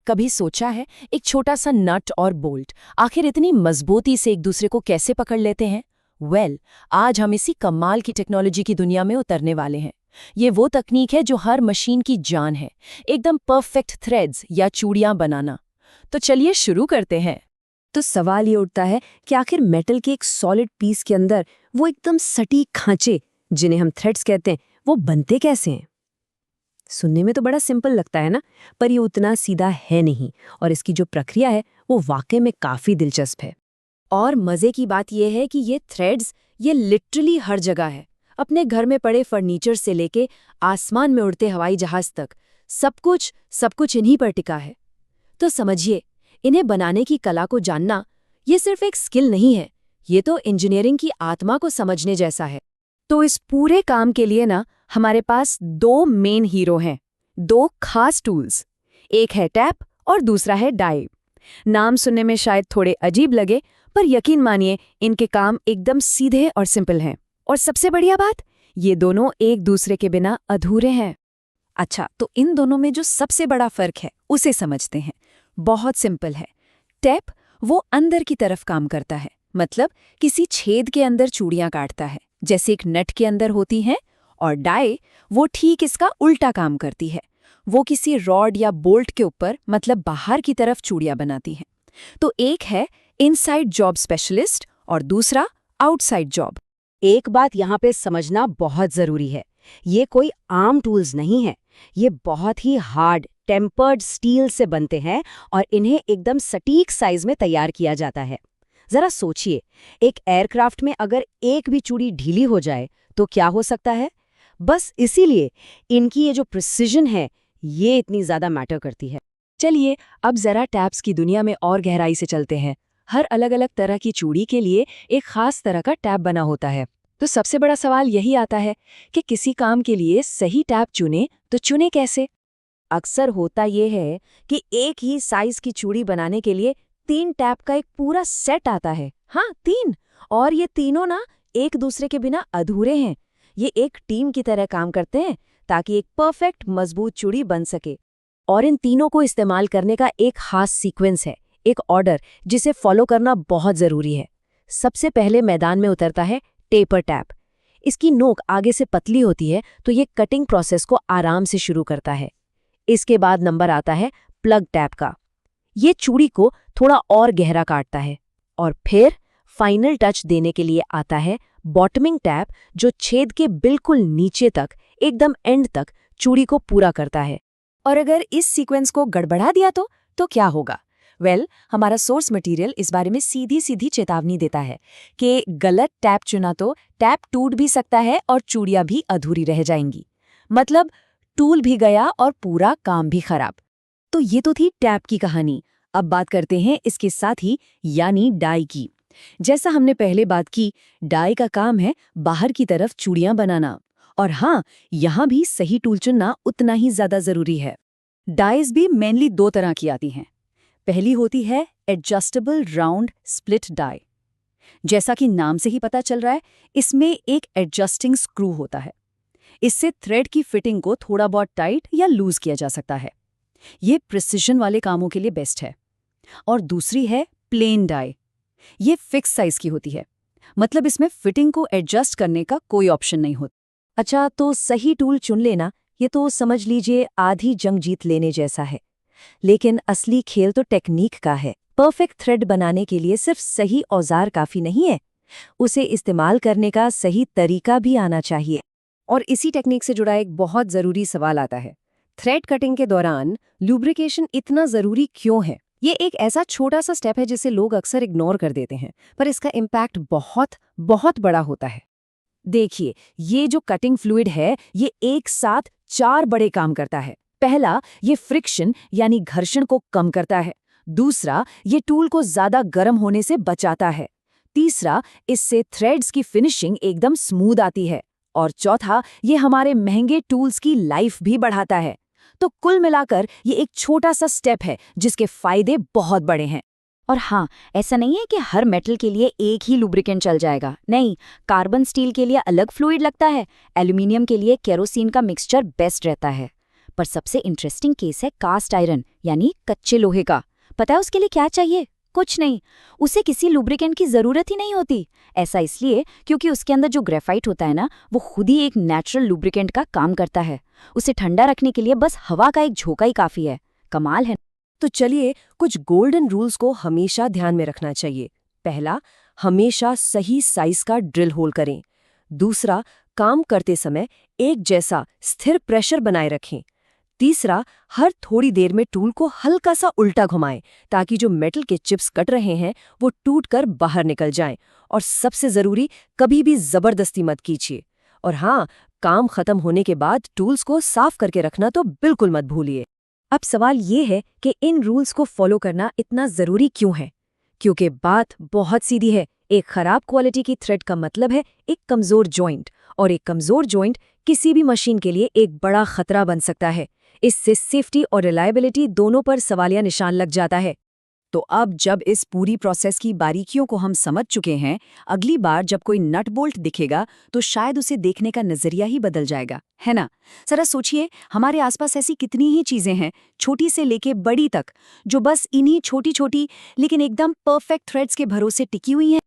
कभी सोचा है एक छोटा सा नट और बोल्ट आखिर इतनी मजबूती से एक दूसरे को कैसे पकड़ लेते हैं? आज हम इसी कमाल की टेक्नोलॉजी की दुनिया में उतरने वाले हैं। ये वो तकनीक है जो हर मशीन की जान है, एकदम परफेक्ट थ्रेड्स या चूड़ियां बनाना। तो चलिए शुरू करते हैं। तो सवाल ये उठता है कि आखिर मेटल के एक सॉलिड पीस के अंदर वो एकदम सटीक खांचे, जिन्हें हम थ्रेड्स कहते हैं, वो बनते कैसे हैं? सुनने में तो बड़ा सिंपल लगता है ना, पर ये उतना सीधा है नहीं, और इसकी जो प्रक्रिया है वो वाकई में काफी दिलचस्प है। और मजे की बात यह है कि ये थ्रेड्स ये लिटरली हर जगह है। अपने घर में पड़े फर्नीचर से लेके आसमान में उड़ते हवाई जहाज तक सब कुछ इन्हीं पर टिका है। तो समझिए, इन्हें बनाने की कला को जानना ये सिर्फ एक स्किल नहीं है, ये तो इंजीनियरिंग की आत्मा को समझने जैसा है। तो इस पूरे काम के लिए ना हमारे पास दो मेन हीरो हैं, दो खास टूल्स। एक है टैप और दूसरा है डाई। नाम सुनने में शायद थोड़े अजीब लगे, पर यकीन मानिए इनके काम एकदम सीधे और सिंपल हैं। और सबसे बढ़िया बात, ये दोनों एक दूसरे के बिना अधूरे हैं। अच्छा, तो इन दोनों में जो सबसे बड़ा फर्क है उसे समझते हैं। बहुत सिंपल है। टैप वो अंदर की तरफ काम करता है, मतलब किसी छेद के अंदर चूड़ियां काटता है, जैसे एक नट के अंदर होती हैं। और डाई वो ठीक इसका उल्टा काम करती है, वो किसी रॉड या बोल्ट के ऊपर, मतलब बाहर की तरफ चूड़ियां बनाती हैं। तो एक है इनसाइड जॉब स्पेशलिस्ट और दूसरा आउटसाइड जॉब। एक बात यहाँ पे समझना बहुत जरूरी है, ये कोई आम टूल्स नहीं है, ये बहुत ही हार्ड टेम्पर्ड स्टील से बनते हैं और इन्हें एकदम सटीक साइज में तैयार किया जाता है। जरा सोचिए, एक एयरक्राफ्ट में अगर एक भी चूड़ी ढीली हो जाए तो क्या हो सकता है? बस इसीलिए इनकी ये जो प्रिसिजन है, ये इतनी ज्यादा मैटर करती है। चलिए अब जरा टैप्स की दुनिया में और गहराई से चलते हैं। हर अलग अलग तरह की चूड़ी के लिए एक खास तरह का टैप बना होता है। तो सबसे बड़ा सवाल यही आता है कि किसी काम के लिए सही टैप चुने तो चुने कैसे? अक्सर होता यह है कि एक ही साइज की चूड़ी बनाने के लिए 3 टैप का एक पूरा सेट आता है। हाँ, 3। और ये तीनों ना एक दूसरे के बिना अधूरे हैं। ये एक टीम की तरह काम करते हैं ताकि एक परफेक्ट मजबूत चूड़ी बन सके। और इन तीनों को इस्तेमाल करने का एक खास सीक्वेंस है, एक ऑर्डर, जिसे फॉलो करना बहुत जरूरी है। सबसे पहले मैदान में उतरता है टेपर टैप। इसकी नोक आगे से पतली होती है, तो ये कटिंग प्रोसेस को आराम से शुरू करता है। इसके बाद नंबर आता है प्लग टैप का। ये चूड़ी को थोड़ा और गहरा काटता है। और फिर फाइनल टच देने के लिए आता है बॉटमिंग टैप, जो छेद के बिल्कुल नीचे तक, एकदम एंड तक चूड़ी को पूरा करता है। और अगर इस सीक्वेंस को गड़बड़ा दिया तो क्या होगा? हमारा सोर्स मटेरियल इस बारे में सीधी सीधी चेतावनी देता है कि गलत टैप चुना तो टैप टूट भी सकता है और चूड़ियां भी अधूरी रह जाएंगी। मतलब टूल भी गया और पूरा काम भी खराब। तो ये तो थी टैप की कहानी। अब बात करते हैं इसके साथी यानी डाई की। जैसा हमने पहले बात की, डाई का काम है बाहर की तरफ चूड़ियां बनाना। और हाँ, यहाँ भी सही टूल चुनना उतना ही ज्यादा जरूरी है। डाइज भी मेनली 2 तरह की आती हैं। पहली होती है एडजस्टेबल राउंड स्प्लिट डाई। जैसा कि नाम से ही पता चल रहा है, इसमें एक एडजस्टिंग स्क्रू होता है। इससे थ्रेड की फिटिंग को थोड़ा बहुत टाइट या लूज किया जा सकता है। ये प्रिसिजन वाले कामों के लिए बेस्ट है। और दूसरी है प्लेन डाई। ये फिक्स साइज की होती है, मतलब इसमें फिटिंग को एडजस्ट करने का कोई ऑप्शन नहीं होता। अच्छा, तो सही टूल चुन लेना, ये तो समझ लीजिए आधी जंग जीत लेने जैसा है। लेकिन असली खेल तो टेक्निक का है। परफेक्ट थ्रेड बनाने के लिए सिर्फ सही औजार काफी नहीं है, उसे इस्तेमाल करने का सही तरीका भी आना चाहिए। और इसी टेक्निक से जुड़ा एक बहुत जरूरी सवाल आता है, थ्रेड कटिंग के दौरान लुब्रिकेशन इतना जरूरी क्यों है? ये एक ऐसा छोटा सा स्टेप है जिसे लोग अक्सर इग्नोर कर देते हैं, पर इसका इम्पैक्ट बहुत बहुत बड़ा होता है। देखिए, ये जो कटिंग फ्लूइड है, ये एक साथ 4 बड़े काम करता है। पहला, ये फ्रिक्शन यानी घर्षण को कम करता है। दूसरा, ये टूल को ज्यादा गर्म होने से बचाता है। तीसरा, इससे थ्रेड्स की फिनिशिंग एकदम स्मूथ आती है। और चौथा, ये हमारे महंगे टूल्स की लाइफ भी बढ़ाता है। तो कुल मिलाकर ये एक छोटा सा स्टेप है जिसके फायदे बहुत बड़े हैं। और हाँ, ऐसा नहीं है कि हर मेटल के लिए एक ही लुब्रिकेंट चल जाएगा। नहीं, कार्बन स्टील के लिए अलग फ्लूइड लगता है, एल्यूमिनियम के लिए केरोसिन का मिक्सचर बेस्ट रहता है। पर सबसे इंटरेस्टिंग केस है कास्ट आयरन यानी कच्चे लोहे का। पता है उसके लिए क्या चाहिए? कुछ नहीं, उसे किसी लुब्रिकेंट की जरूरत ही नहीं होती। ऐसा इसलिए क्योंकि उसके अंदर जो ग्रेफाइट होता है ना, वो खुद ही एक नेचुरल लुब्रिकेंट का काम करता है। उसे ठंडा रखने के लिए बस हवा का एक झोंका ही काफी है। कमाल है। तो चलिए कुछ गोल्डन रूल्स को हमेशा ध्यान में रखना चाहिए। पहला, हमेशा सही साइज का ड्रिल होल करें। दूसरा, काम करते समय एक जैसा स्थिर प्रेशर बनाए रखें। तीसरा, हर थोड़ी देर में टूल को हल्का सा उल्टा घुमाएं ताकि जो मेटल के चिप्स कट रहे हैं वो टूटकर बाहर निकल जाएं। और सबसे जरूरी, कभी भी जबरदस्ती मत कीजिए। और हाँ, काम खत्म होने के बाद टूल्स को साफ करके रखना तो बिल्कुल मत भूलिए। अब सवाल ये है कि इन रूल्स को फॉलो करना इतना जरूरी क्यों है? क्योंकि बात बहुत सीधी है। एक खराब क्वालिटी की थ्रेड का मतलब है एक कमजोर जॉइंट, और एक कमजोर जॉइंट किसी भी मशीन के लिए एक बड़ा खतरा बन सकता है। इससे सेफ्टी और रिलायबिलिटी दोनों पर सवालिया निशान लग जाता है। तो अब जब इस पूरी प्रोसेस की बारीकियों को हम समझ चुके हैं, अगली बार जब कोई नट बोल्ट दिखेगा तो शायद उसे देखने का नजरिया ही बदल जाएगा, है ना? जरा सोचिए, हमारे आसपास ऐसी कितनी ही चीजें हैं, छोटी से लेके बड़ी तक, जो बस इन्हीं छोटी छोटी लेकिन एकदम परफेक्ट थ्रेड्स के भरोसे टिकी हुई हैं।